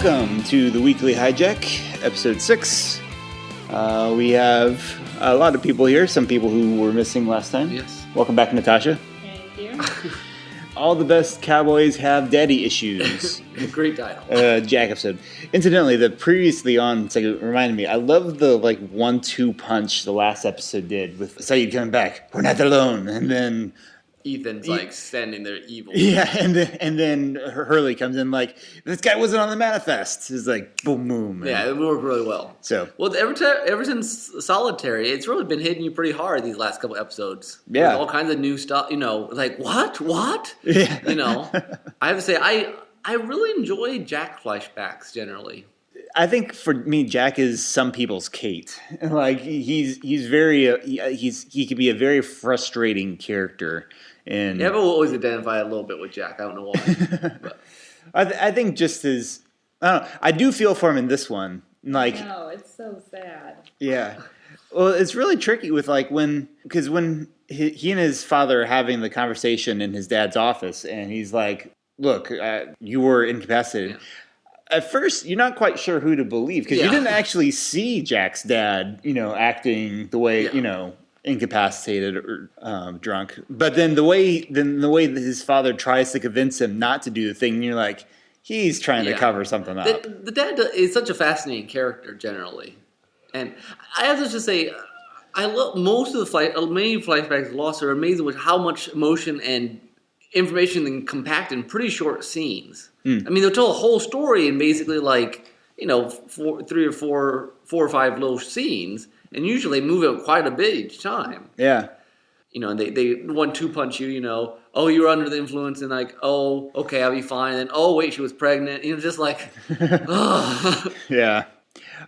Welcome to the Weekly Hijack, Episode 6. We have a lot of people here, some people who were missing last time. Yes. Welcome back, Natasha. Thank you. All the best Cowboys Have Daddy Issues. Great title. Jack episode. Incidentally, the previously on segment reminded me, I love the 1-2 punch the last episode did with Saeed coming back. We're not alone. And then Ethan's standing there evil. Yeah, and then Hurley comes in this guy wasn't on the manifest. It's like boom, boom. Yeah, it worked really well. Well, ever since Solitary, it's really been hitting you pretty hard these last couple episodes. Yeah, with all kinds of new stuff. What? Yeah. I have to say, I really enjoy Jack flashbacks generally. I think for me, Jack is some people's Kate. He's very he can be a very frustrating character. And I've always identified a little bit with Jack. I don't know why. But. I think just as I don't know, I do feel for him in this one. No, it's so sad. Yeah. Well, it's really tricky with when he and his father are having the conversation in his dad's office, and he's like, "Look, you were incapacitated." Yeah. At first, you're not quite sure who to believe because you didn't actually see Jack's dad, acting the way incapacitated or drunk. But then the way that his father tries to convince him not to do the thing, you're like, he's trying to cover something up. The dad is such a fascinating character generally, and I have to just say, I love most of the many flashbacks lost are amazing with how much emotion and information they can compact in pretty short scenes. I mean, they'll tell a whole story in basically 3 or 4 or 5 little scenes. And usually move it quite a bit each time. Yeah. And they 1-2 punch you, oh, you were under the influence, and oh, okay, I'll be fine. And oh, wait, she was pregnant. Yeah.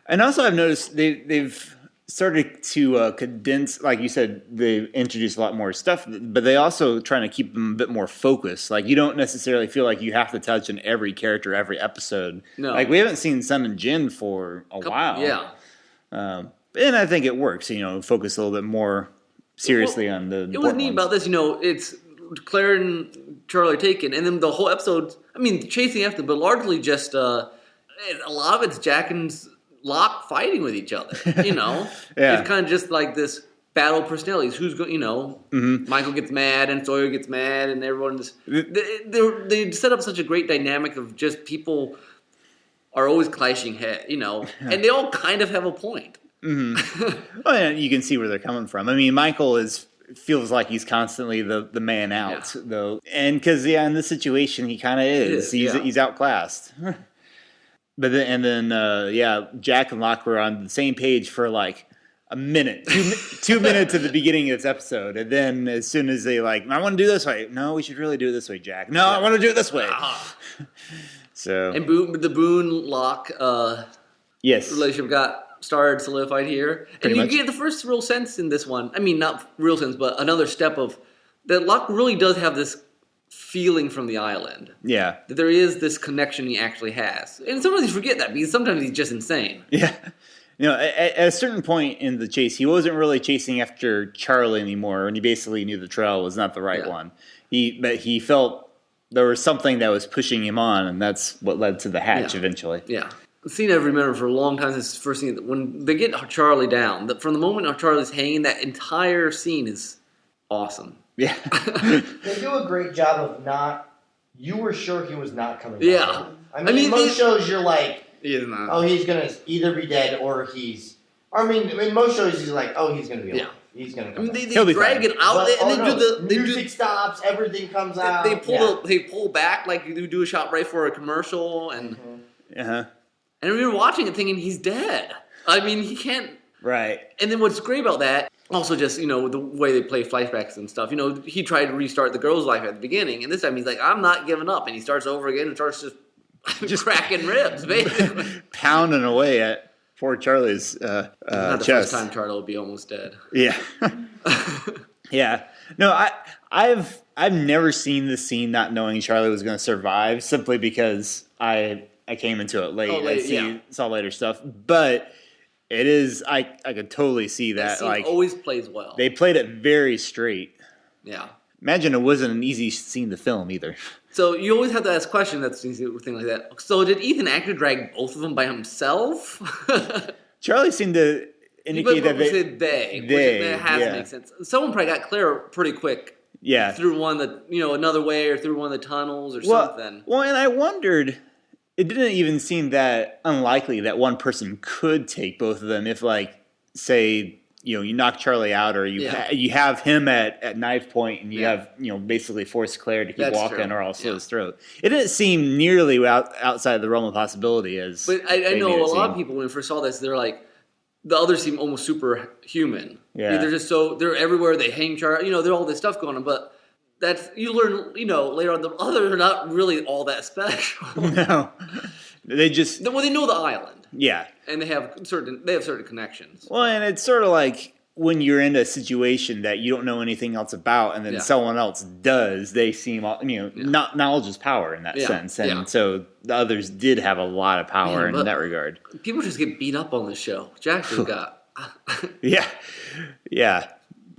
And also I've noticed they've started to condense, like you said, they've introduced a lot more stuff, but they also trying to keep them a bit more focused. You don't necessarily feel like you have to touch on every character, every episode. No. We haven't seen Sun and Jin for a while. Yeah. And I think it works, focus a little bit more seriously on the It was neat about this, it's Claire and Charlie taken, and then the whole episode, chasing after, but largely just, a lot of it's Jack and Locke fighting with each other, Yeah. It's kind of just like this battle of personalities. Who's going, Michael gets mad and Sawyer gets mad and everyone just, they set up such a great dynamic of just people are always clashing head, and they all kind of have a point. Mm-hmm. Well, yeah, you can see where they're coming from. Michael feels like he's constantly the man out, though, and because in this situation he kind of is. He's outclassed. But then Jack and Locke were on the same page for a minute, 2 minutes at the beginning of this episode, and then as soon as they I want to do this way. No, we should really do it this way, Jack. No, I want to do it this way. So and the Boone Locke relationship got started solidified here. And you get the first real sense in this one. Not real sense, but another step of that Locke really does have this feeling from the island. Yeah. That there is this connection he actually has. And sometimes you forget that because sometimes he's just insane. Yeah. At a certain point in the chase, he wasn't really chasing after Charlie anymore, and he basically knew the trail was not the right one. But he felt there was something that was pushing him on, and that's what led to the hatch eventually. Yeah. The scene I've remembered for a long time since the first scene, when they get Charlie down, from the moment Charlie's hanging, that entire scene is awesome. Yeah. They do a great job of you were sure he was not coming back. Yeah. In most shows you're he's not. Oh, he's going to either be dead or he's... in most shows he's he's going to be alive. He's going to come back. They drag it out, and they music stops, everything comes out. They pull back like you do a shot right for a commercial, and... And we were watching it thinking, he's dead. He can't... Right. And then what's great about that, also just, the way they play flashbacks and stuff, he tried to restart the girl's life at the beginning, and this time he's like, I'm not giving up. And he starts over again and starts just cracking ribs, basically. Pounding away at poor Charlie's not the chest. first time Charlie will be almost dead. Yeah. Yeah. No, I've never seen this scene not knowing Charlie was going to survive, simply because I came into it late. I saw later stuff, but it is I could totally see that. Scene always plays well. They played it very straight. Yeah. Imagine it wasn't an easy scene to film either. So you always have to ask questions. That's a thing like that. So did Ethan actually drag both of them by himself? Charlie seemed to indicate that they, which has to make sense. Someone probably got Claire pretty quick. Yeah, through one of the another way or through one of the tunnels or something. Well, and I wondered. It didn't even seem that unlikely that one person could take both of them if, like, say, you knock Charlie out, or you have him at knife point, and you have basically force Claire to keep walking, or I'll slit his throat. It didn't seem nearly outside the realm of possibility as. But I know a lot of people when we first saw this, they're like, the others seem almost superhuman. Yeah, they're just they're everywhere. They hang Charlie. They're all this stuff going on, but. You learn, later on, the others are not really all that special. No. They just... Well, they know the island. Yeah. And they have certain connections. Well, and it's sort of like when you're in a situation that you don't know anything else about, and then someone else does, they seem, knowledge is power in that sense. And so the others did have a lot of power in that regard. People just get beat up on this show. Jack just got... Yeah.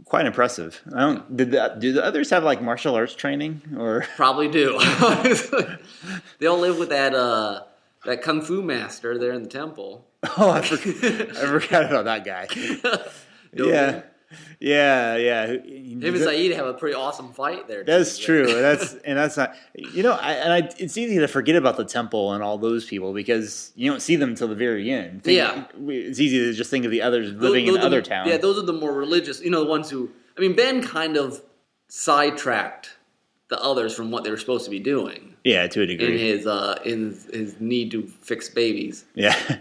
Quite impressive. Do the others have like martial arts training or probably do? They all live with that kung fu master there in the temple. Oh, I forgot about that guy. Yeah. Him and Saeed have a pretty awesome fight there. That's true. That's not. It's easy to forget about the temple and all those people because you don't see them until the very end. It's easy to just think of the others living in other towns. Yeah, those are the more religious. The ones who. I mean, Ben kind of sidetracked the others from what they were supposed to be doing. Yeah, to a degree. In his need to fix babies. Yeah.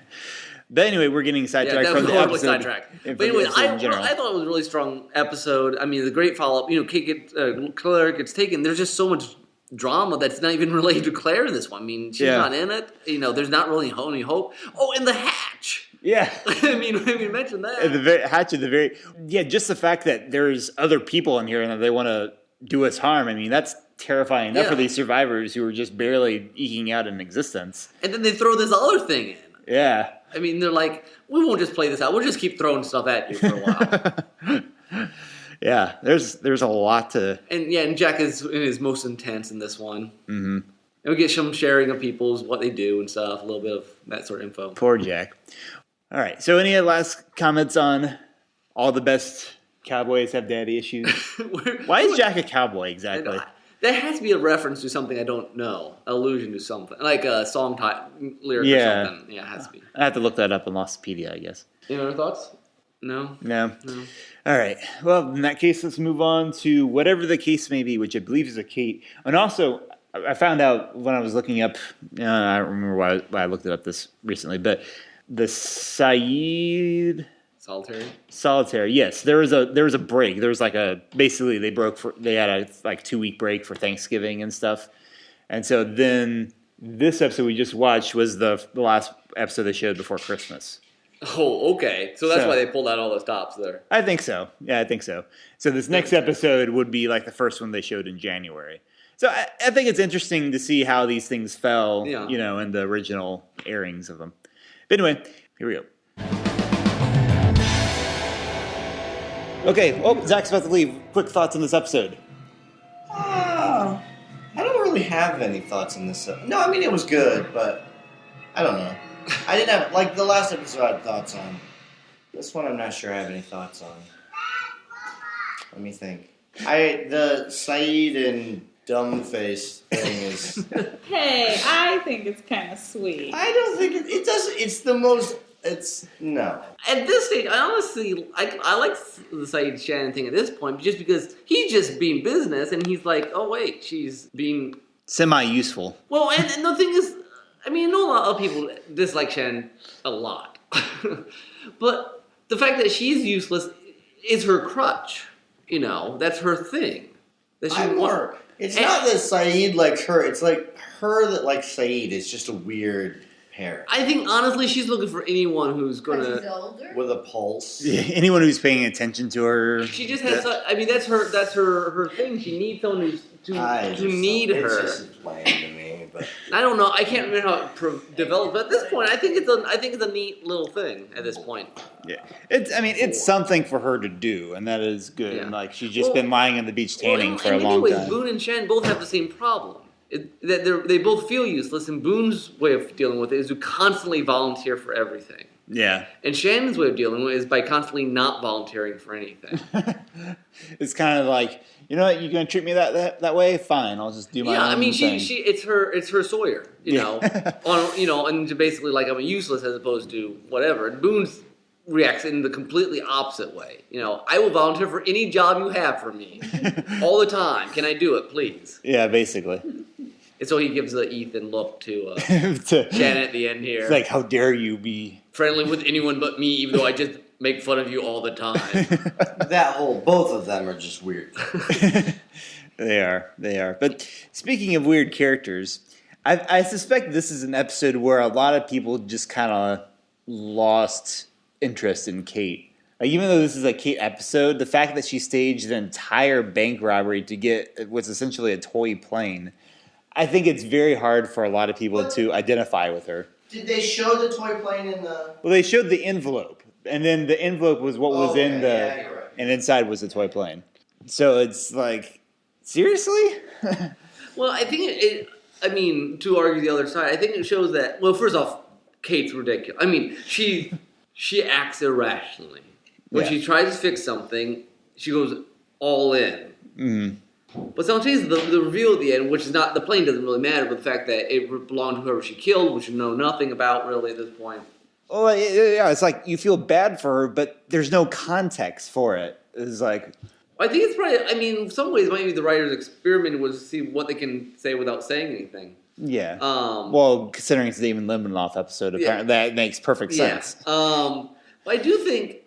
But anyway, we're getting sidetracked from the episode. Sidetracked. But anyway, I thought it was a really strong episode. I mean, the great follow-up. Claire gets taken. There's just so much drama that's not even related to Claire in this one. I mean, she's not in it. There's not really any hope. Oh, and the hatch. Yeah. I mean, we mentioned that. Hatch at the very... Yeah, just the fact that there's other people in here and that they want to do us harm. I mean, that's terrifying enough for these survivors who are just barely eking out an existence. And then they throw this other thing in. Yeah. I mean, they're like, we won't just play this out. We'll just keep throwing stuff at you for a while. Yeah, there's a lot to... And Jack is in his most intense in this one. Mm-hmm. And we get some sharing of people's, what they do and stuff, a little bit of that sort of info. Poor Jack. All right, so any last comments on all the best Cowboys Have Daddy Issues? Why is Jack a cowboy exactly? That has to be a reference to something I don't know, allusion to something, like a song lyric or something. Yeah, it has to be. I have to look that up in Lostpedia, I guess. Any other thoughts? No. All right. Well, in that case, let's move on to whatever the case may be, which I believe is a Kate. And also, I found out when I was looking up, I don't remember why I looked it up this recently, but the Saeed... Solitary. Yes, there was a break. There was basically they had a 2-week break for Thanksgiving and stuff, and so then this episode we just watched was the last episode they showed before Christmas. Oh, okay. So that's why they pulled out all the stops there. I think so. Yeah, I think so. So this next episode would be like the first one they showed in January. So I think it's interesting to see how these things fell, in the original airings of them. But anyway, here we go. Okay, Zach's about to leave. Quick thoughts on this episode. I don't really have any thoughts on this. No, I mean, it was good, but I don't know. I didn't have, the last episode I had thoughts on. This one I'm not sure I have any thoughts on. Let me think. The Saeed and Dumbface thing is... Hey, I think it's kind of sweet. I don't think it does. It's the most... no. At this stage, I honestly, I like the Saeed Shannon thing at this point, just because he's just being business, and he's like, oh wait, she's being semi-useful. Well, and the thing is, I mean, I know a lot of people dislike Shannon a lot, but the fact that she's useless is her crutch. That's her thing. It's not that Saeed likes her. It's like her that likes Saeed. It's just a weird pair. I think honestly, she's looking for anyone who's gonna with a pulse. Yeah, anyone who's paying attention to her. She just has. I mean, that's her thing. She needs someone to need her. It's just plain to me, but I don't know. I can't remember how it developed. But at this point, I think it's a neat little thing. At this point, yeah, it's something for her to do, and that is good. Yeah. And she's just been lying on the beach tanning for a long time. Boone and Shen both have the same problem. They both feel useless, and Boone's way of dealing with it is to constantly volunteer for everything. Yeah. And Shannon's way of dealing with it is by constantly not volunteering for anything. It's kind of like, you know what, you're going to treat me that way? Fine, I'll just do my own I mean, thing. it's her Sawyer, you know, and to basically like I'm useless as opposed to whatever. And Boone's reacts in the completely opposite way. You know, I will volunteer for any job you have for me all the time. Can I do it, please? Yeah, basically. And so he gives the Ethan look to Shannon at the end here. It's like, how dare you be friendly with anyone but me, even though I just make fun of you all the time. Both of them are just weird. They are. But speaking of weird characters, I suspect this is an episode where a lot of people just kind of lost interest in Kate. Like, even though this is a Kate episode, the fact that she staged an entire bank robbery to get what's essentially a toy plane, I think it's very hard for a lot of people to identify with her. Did they show the toy plane in the... Well, they showed the envelope, and then the envelope was what was in the... Yeah, you're right. And inside was the toy plane. So it's like, seriously? Well, I think to argue the other side, I think it shows that, well, first off, Kate's ridiculous. I mean, she acts irrationally. When she tries to fix something, she goes all in. Mm-hmm. But simultaneously, the reveal at the end, which is not, the plane doesn't really matter, but the fact that it belonged to whoever she killed, which you know nothing about really at this point. Well, yeah, it's like you feel bad for her, but there's no context for it. It's like... I think it's probably, I mean, in some ways, maybe the writer's experiment was to see what they can say without saying anything. Yeah. Well, considering it's a David Limanoff episode, apparently that makes perfect sense. But I do think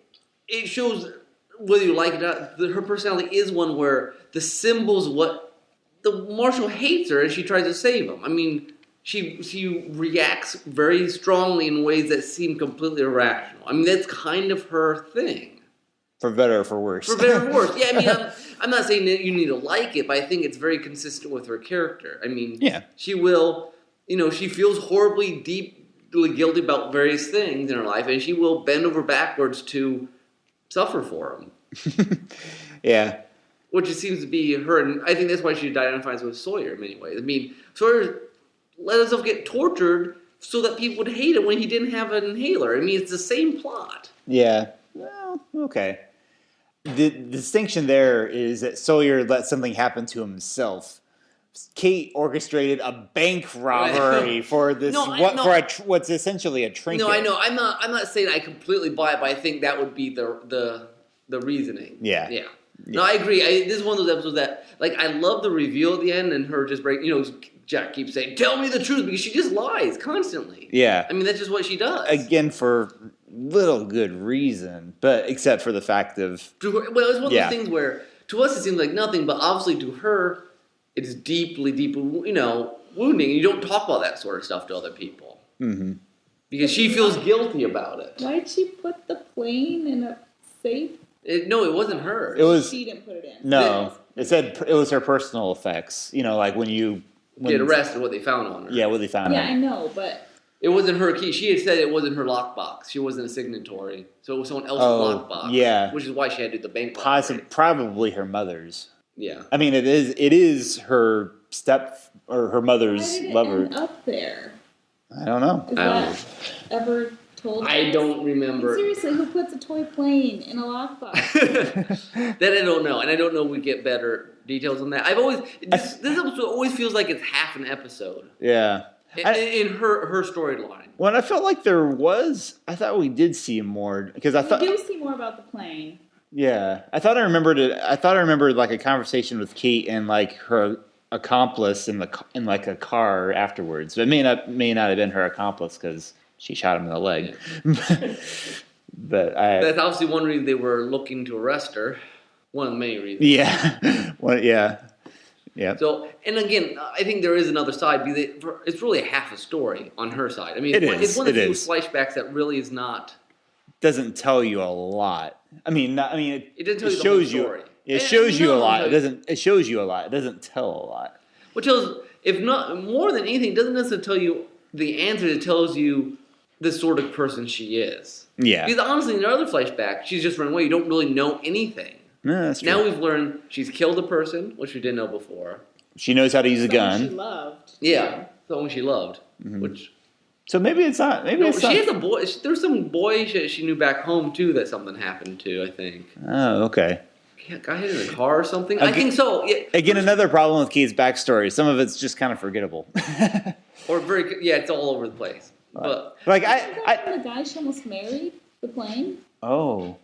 it shows, whether you like it or not, that her personality is one where the symbols what the Marshal hates her as she tries to save him. I mean, she reacts very strongly in ways that seem completely irrational. I mean, that's kind of her thing. For better or for worse. For better or worse. Yeah, I mean, I'm not saying that you need to like it, but I think it's very consistent with her character. I mean, she will, she feels horribly, deeply guilty about various things in her life, and she will bend over backwards to suffer for them. Yeah. Which it seems to be her, and I think that's why she identifies with Sawyer in many ways. I mean, Sawyer let himself get tortured so that people would hate him when he didn't have an inhaler. I mean, it's the same plot. Yeah. Well, okay. The distinction there is that Sawyer let something happen to himself. Kate orchestrated a bank robbery for this what's essentially a trinket. No, I know. I'm not saying I completely buy it, but I think that would be the reasoning. Yeah. No, I agree. This is one of those episodes that, like, I love the reveal at the end and her just Jack keeps saying, "Tell me the truth," because she just lies constantly. Yeah. I mean, that's just what she does. Again, for little good reason, but except for the fact of... Well, it's one of those things where, to us it seems like nothing, but obviously to her, it's deeply, deeply, wounding. You don't talk about that sort of stuff to other people. Mm-hmm. Because she feels guilty about it. Why did she put the plane in a safe? No, it wasn't her. She didn't put it in. No. It said it was her personal effects. Like when you... Get arrested, what they found on her. Yeah, what they found on her. Yeah, I know, but... It wasn't her key. She had said it wasn't her lockbox. She wasn't a signatory. So it was someone else's lockbox. Yeah. Which is why she had to do the bank robbery. Probably her mother's. Yeah. I mean, it is her her mother's lover. Why did it end up there? I don't know. Is that ever told? I don't remember. Seriously, who puts a toy plane in a lockbox? That I don't know. And I don't know if we get better details on that. This episode always feels like it's half an episode. Yeah. In her storyline. Well, I felt like I thought we did see more because I thought we do see more about the plane. Yeah, I thought I remembered like a conversation with Kate and like her accomplice in like a car afterwards. But it may not have been her accomplice because she shot him in the leg. Yeah. But that's obviously one reason they were looking to arrest her. One of the many reasons. Yeah. Yeah. So, and again, I think there is another side because it's really a half a story on her side. I mean, it's one of the few flashbacks that really is not... Doesn't tell you a lot. It doesn't tell you shows the whole story. It shows you a lot. It shows you a lot. It doesn't tell a lot. Which tells, if not more than anything, it doesn't necessarily tell you the answer. It tells you the sort of person she is. Yeah. Because honestly, in the other flashback, she's just run away. You don't really know anything. No, that's true. Now we've learned she's killed a person, which we didn't know before. She knows how to use a Someone gun. she loved. Yeah, someone she loved. Mhm. Which So maybe it's not. Maybe no, it's she not. has a boy. There's some boy she knew back home too that something happened to. I think. Oh, okay. Yeah, got hit in a car or something. I Okay. think so. Yeah. Again, another problem with Kate's backstory. Some of it's just kind of forgettable. Or it's all over the place. But Like Isn't that the guy she almost married? The plane? I don't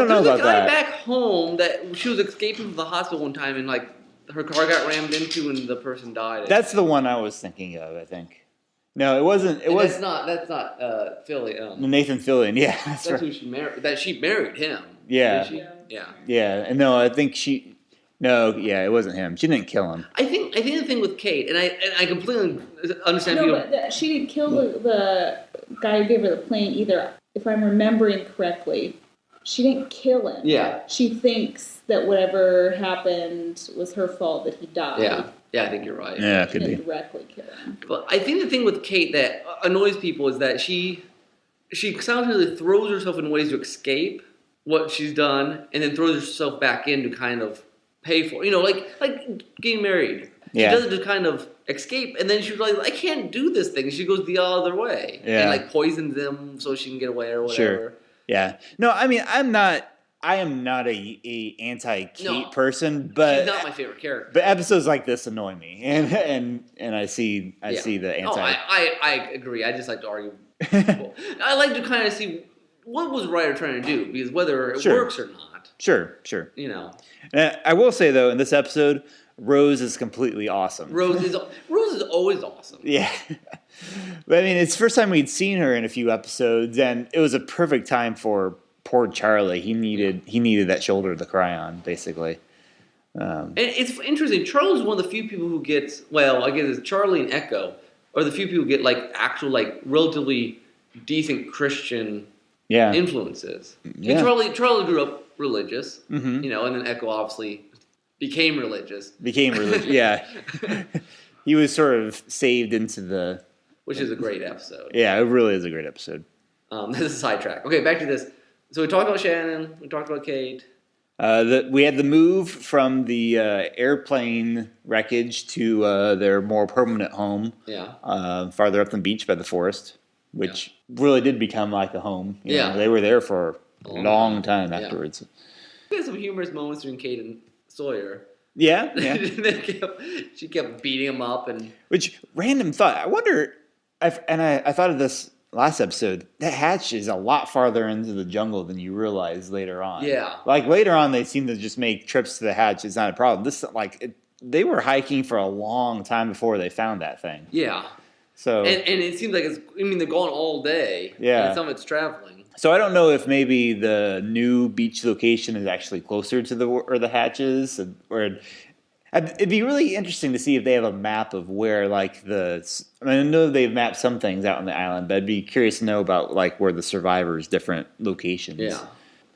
know there's about a guy that. back home that she was escaping from the hospital one time and like her car got rammed into and the person died. That's the one I was thinking of. I think. No, it wasn't. It And was That's not Philly. Nathan Fillion. Yeah, that's That's right. who she married. That she married him. Yeah. Did she? Yeah. Yeah, and no, I think she. No, yeah, it wasn't him. She didn't kill him. I think the thing with Kate, and I completely understand. No, people, but she didn't kill the guy who gave her the plane either. If I'm remembering correctly, she didn't kill him. Yeah. She thinks that whatever happened was her fault that he died. Yeah, I think you're right. Yeah, it She could be. didn't directly kill him. But I think the thing with Kate that annoys people is that she constantly throws herself in ways to escape what she's done, and then throws herself back in to kind of pay for. Like getting married. Yeah. She does it to kind of escape, and then she's like, I can't do this thing. She goes the other way. Yeah. And like poisons them so she can get away or whatever. Sure. Yeah. No, I mean, I am not a anti-Kate person, but She's not my favorite character. but episodes like this annoy me, and I see the anti. I agree. I just like to argue. I like to kind of see what was the writer trying to do, because whether it Sure. works or not, Sure. And I will say though, in this episode, Rose is completely awesome. Rose is always awesome. Yeah. But I mean, it's the first time we'd seen her in a few episodes, and it was a perfect time for poor Charlie. He needed that shoulder to cry on, basically. And it's interesting. Charlie is one of the few people who gets, well, I guess it's Charlie and Echo are the few people who get like actual, like relatively decent Christian Yeah. influences. Yeah. And Charlie grew up religious, Mhm. and then Echo obviously became religious. Became religious. Yeah. He was sort of saved into the. Which is a great episode. Yeah, it really is a great episode. This is a sidetrack. Okay, back to this. So we talked about Shannon. We talked about Kate. We had the move from the airplane wreckage to their more permanent home. Yeah. Farther up the beach by the forest, which really did become like a home. You know, they were there for a long time afterwards. We had some humorous moments between Kate and Sawyer. Yeah. She kept beating him up, and Which random thought. I wonder. I thought of this last episode. That hatch is a lot farther into the jungle than you realize later on. Yeah. Like later on, they seem to just make trips to the hatch. It's not a problem. They were hiking for a long time before they found that thing. yeah. So And it seems like they're gone all day. Yeah. And some of it's traveling. So I don't know if maybe the new beach location is actually closer to the hatches, or it'd be really interesting to see if they have a map of where I know they've mapped some things out on the island, but I'd be curious to know about like where the survivors' different locations. Yeah.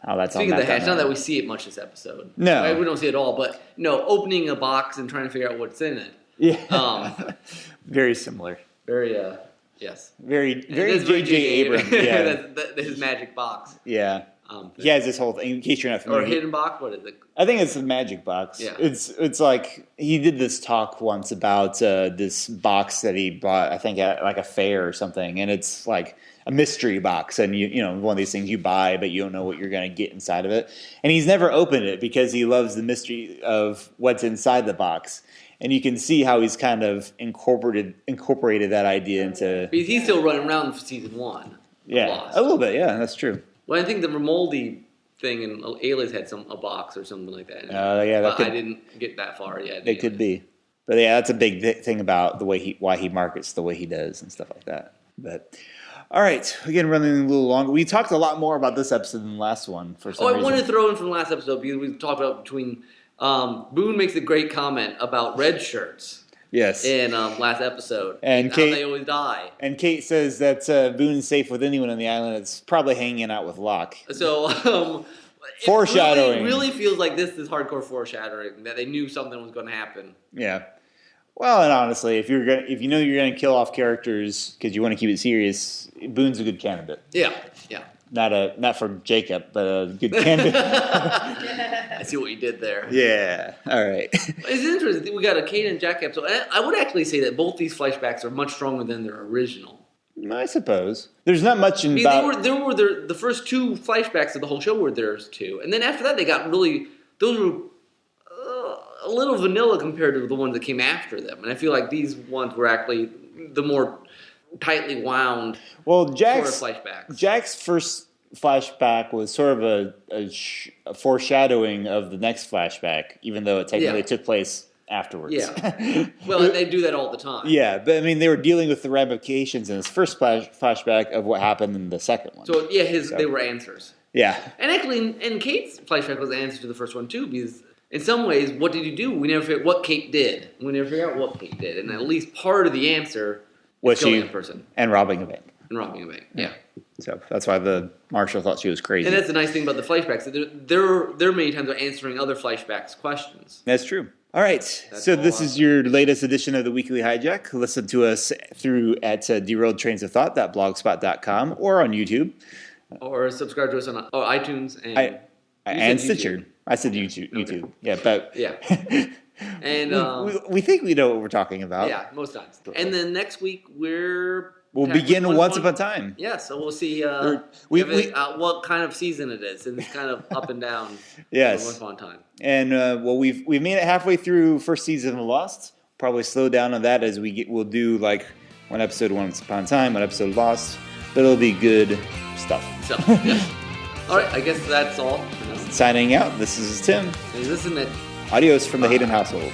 How that's Speaking all of the mapped hatch, out. not that we see it much this episode. No. Right? We don't see it all, but opening a box and trying to figure out what's in it. Yeah. Very similar. Very, yes. Very That's J.J. Abrams. Yeah. that's his magic box. Yeah. He has this whole thing. In case you're not familiar, Or hidden box. What is it? I think it's a magic box. Yeah. It's like he did this talk once about this box that he bought, I think at like a fair or something, and it's like a mystery box, and you know one of these things you buy, but you don't know what you're going to get inside of it. And he's never opened it because he loves the mystery of what's inside the box. And you can see how he's kind of incorporated that idea into Because he's still running around for season 1. a little bit. Yeah, that's true. Well, I think the Ramoldi thing in Alias had a box or something like that. Yeah, that I didn't get that far yet. It could be, but yeah, that's a big thing about the way why he markets the way he does and stuff like that. But all right, again, running a little longer. We talked a lot more about this episode than the last one for some reason. I wanted to throw in from the last episode because we talked about between Boone makes a great comment about red shirts. Yes. In last episode. And how Kate, they always die. And Kate says that Boone's safe with anyone on the island. It's probably hanging out with Locke. So, foreshadowing. It really feels like this is hardcore foreshadowing, that they knew something was going to happen. Yeah. Well, and honestly, if you know you're gonna kill off characters because you want to keep it serious, Boone's a good candidate. Yeah. not from Jacob, but a good candidate. I see what you did there. Yeah. All right. It's interesting. We got a Kate and Jack episode. I would actually say that both these flashbacks are much stronger than their original. I suppose there's not much in. The first two flashbacks of the whole show were theirs too, and then after that they got really those were a little vanilla compared to the ones that came after them, and I feel like these ones were actually the more tightly wound. Well, Jack's sort of flashbacks. Jack's first flashback was sort of a foreshadowing of the next flashback, even though it technically took place afterwards. Yeah. Well, they do that all the time. Yeah, but I mean, they were dealing with the ramifications in his first flashback of what happened in the second one. So yeah, they were answers. Yeah. And actually, in Kate's flashback was the answer to the first one too, because in some ways, what did you do? We never figured what Kate did. We never figured out what Kate did, and at least part of the answer was killing a person and robbing a bank. Yeah. So that's why the marshal thought she was crazy. And that's the nice thing about the flashbacks. They're many times are answering other flashbacks' questions. That's true. All right, so this is your latest edition of the Weekly Hijack. Listen to us at Derailed Trains of Thought.blogspot.com or on YouTube. Or subscribe to us on iTunes and Stitcher. I said YouTube. Okay. Yeah, but yeah. And we think we know what we're talking about. Yeah, most times. And then next week we'll begin Once Upon a Time. Yeah, so we'll see what kind of season it is, and it's kind of up and down. Yes, Once Upon a Time. And we've made it halfway through first season of Lost. Probably slow down on that as we'll do like one episode of Once Upon a Time, one episode of Lost, but it'll be good stuff. So, yeah. All right, I guess that's all. Signing out. This is Tim. And this is Nick. Adios from the Hayden household.